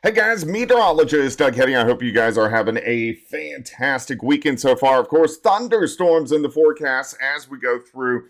Hey guys, meteorologist Doug Heading. I hope you guys are having a fantastic weekend so far. Of course, thunderstorms in the forecast as we go through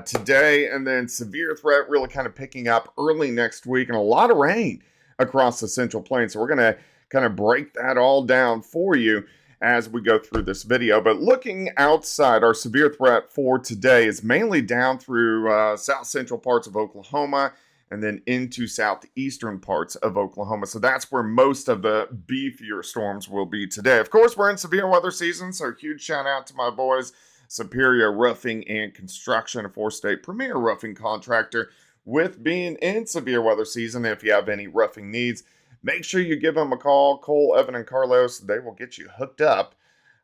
today, and then severe threat really kind of picking up early next week, and a lot of rain across the Central Plains. So we're going to kind of break that all down for you as we go through this video. But looking outside, our severe threat for today is mainly down through south central parts of Oklahoma and then into southeastern parts of Oklahoma. So that's where most of the beefier storms will be today. Of course, we're in severe weather season, so huge shout out to my boys, Superior Roofing and Construction, a four-state premier roofing contractor. With being in severe weather season, if you have any roofing needs, make sure you give them a call. Cole, Evan, and Carlos, they will get you hooked up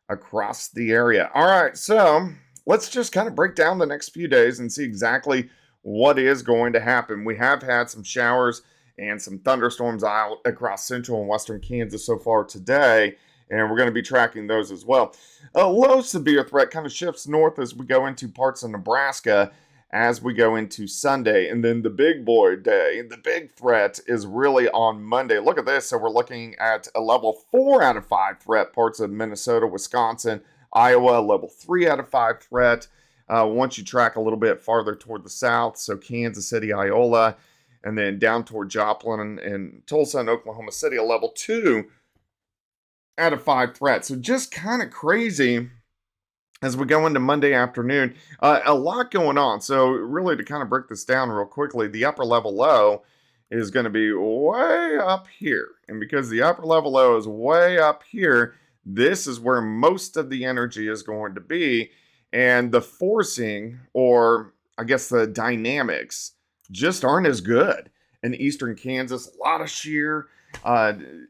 across the area. All right, so let's just kind of break down the next few days and see exactly what is going to happen. We have had some showers and some thunderstorms out across central and western Kansas so far today, and we're going to be tracking those as well. A low severe threat kind of shifts north as we go into parts of Nebraska as we go into Sunday, and then the big boy day, the big threat is really on Monday. Look at this. So we're looking at a level 4 out of 5 threat, parts of Minnesota, Wisconsin, Iowa, level 3 out of 5 threat. Once you track a little bit farther toward the south, so Kansas City, Iola, and then down toward Joplin and Tulsa and Oklahoma City, a level 2 out of 5 threat. So just kind of crazy as we go into Monday afternoon. A lot going on. So really to kind of break this down real quickly, the upper level low is going to be way up here. And because the upper level low is way up here, this is where most of the energy is going to be. And the forcing, or I guess the dynamics, just aren't as good in eastern Kansas. A lot of shear,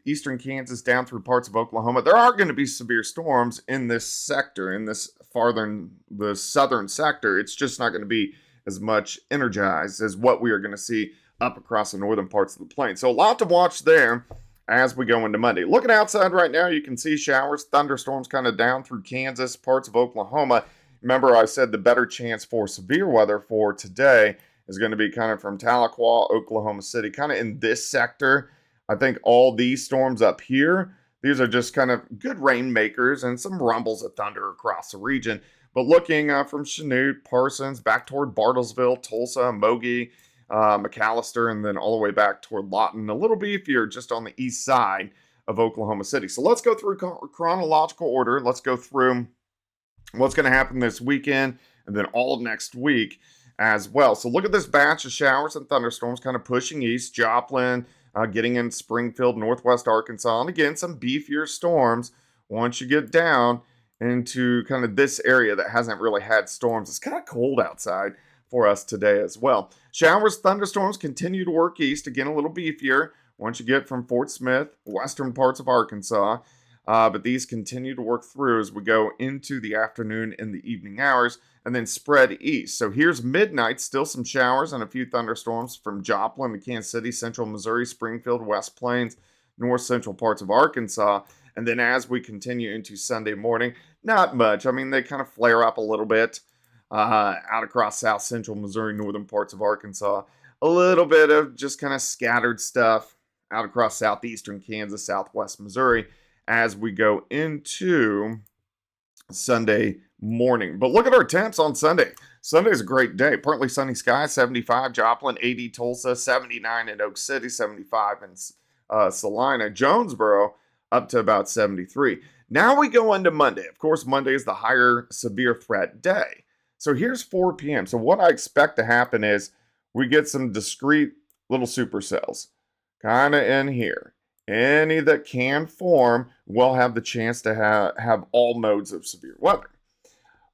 eastern Kansas down through parts of Oklahoma. There are going to be severe storms in this sector, in this the southern sector. It's just not going to be as much energized as what we are going to see up across the northern parts of the plain. So a lot to watch there as we go into Monday. Looking outside right now, you can see showers, thunderstorms kind of down through Kansas, parts of Oklahoma. Remember, I said the better chance for severe weather for today is going to be kind of from Tahlequah, Oklahoma City, kind of in this sector. I think all these storms up here, these are just kind of good rainmakers and some rumbles of thunder across the region. But looking from Chanute, Parsons, back toward Bartlesville, Tulsa, Mogi, McAllister, and then all the way back toward Lawton, a little beefier just on the east side of Oklahoma City. So let's go through chronological order. Let's go through what's going to happen this weekend and then all of next week as well. So look at this batch of showers and thunderstorms kind of pushing east. Joplin, getting in Springfield, northwest Arkansas, and again, some beefier storms once you get down into kind of this area that hasn't really had storms. It's kind of cold outside for us today as well. Showers, thunderstorms continue to work east, again, a little beefier once you get from Fort Smith, western parts of Arkansas. But these continue to work through as we go into the afternoon and the evening hours and then spread east. So here's midnight, still some showers and a few thunderstorms from Joplin to Kansas City, central Missouri, Springfield, West Plains, north central parts of Arkansas. And then as we continue into Sunday morning, not much. I mean, they kind of flare up a little bit out across south central Missouri, northern parts of Arkansas. A little bit of just kind of scattered stuff out across southeastern Kansas, southwest Missouri, as we go into Sunday morning. But look at our temps on Sunday. Sunday is a great day. Partly sunny skies, 75 Joplin, 80 Tulsa, 79 in Oak City, 75 in Salina. Jonesboro up to about 73. Now we go into Monday. Of course, Monday is the higher severe threat day. So here's 4 p.m. So what I expect to happen is we get some discrete little supercells kind of in here. Any that can form will have the chance to have all modes of severe weather.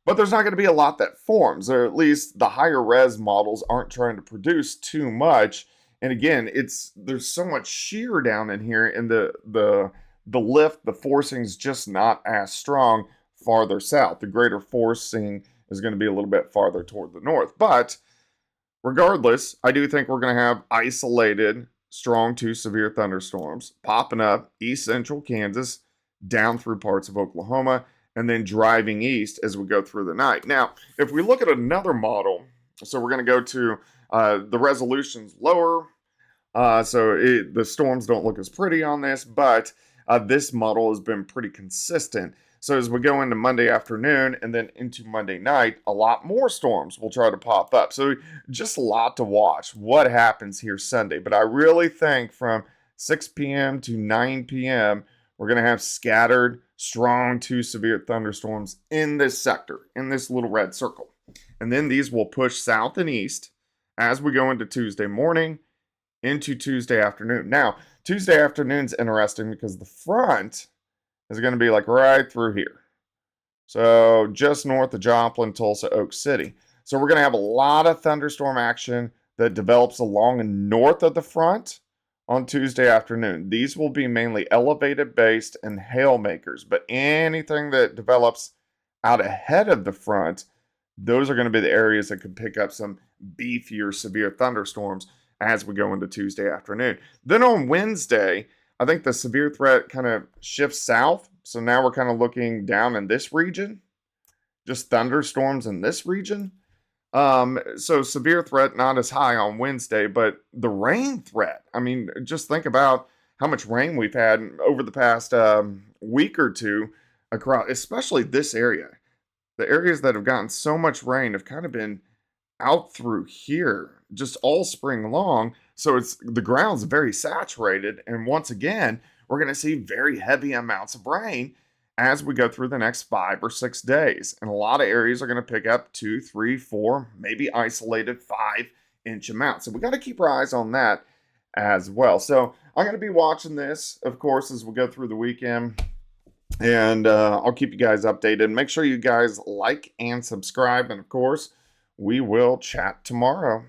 But there's not going to be a lot that forms, or at least the higher res models aren't trying to produce too much. And again, there's so much shear down in here, and the lift, the forcing is just not as strong farther south. The greater forcing is going to be a little bit farther toward the north. But regardless, I do think we're going to have isolated strong to severe thunderstorms popping up east central Kansas, down through parts of Oklahoma, and then driving east as we go through the night. Now, if we look at another model, so we're going to go to the resolutions lower The storms don't look as pretty on this, but this model has been pretty consistent. So as we go into Monday afternoon and then into Monday night, a lot more storms will try to pop up. So just a lot to watch what happens here Sunday. But I really think from 6 p.m. to 9 p.m., we're going to have scattered, strong to severe thunderstorms in this sector, in this little red circle. And then these will push south and east as we go into Tuesday morning, into Tuesday afternoon. Now, Tuesday afternoon's interesting because the front is going to be like right through here. So just north of Joplin, Tulsa, Oak City. So we're going to have a lot of thunderstorm action that develops along and north of the front on Tuesday afternoon. These will be mainly elevated based and hail makers, but anything that develops out ahead of the front, those are going to be the areas that could pick up some beefier severe thunderstorms as we go into Tuesday afternoon. Then on Wednesday, I think the severe threat kind of shifts south. So now we're kind of looking down in this region, just thunderstorms in this region. So severe threat not as high on Wednesday, but the rain threat. I mean, just think about how much rain we've had over the past week or two across, especially this area. The areas that have gotten so much rain have kind of been out through here just all spring long. So the ground's very saturated. And once again, we're going to see very heavy amounts of rain as we go through the next 5 or 6 days. And a lot of areas are going to pick up 2, 3, 4, maybe isolated 5-inch amounts. So we got to keep our eyes on that as well. So I'm going to be watching this, of course, as we go through the weekend. And I'll keep you guys updated. Make sure you guys like and subscribe. And of course, we will chat tomorrow.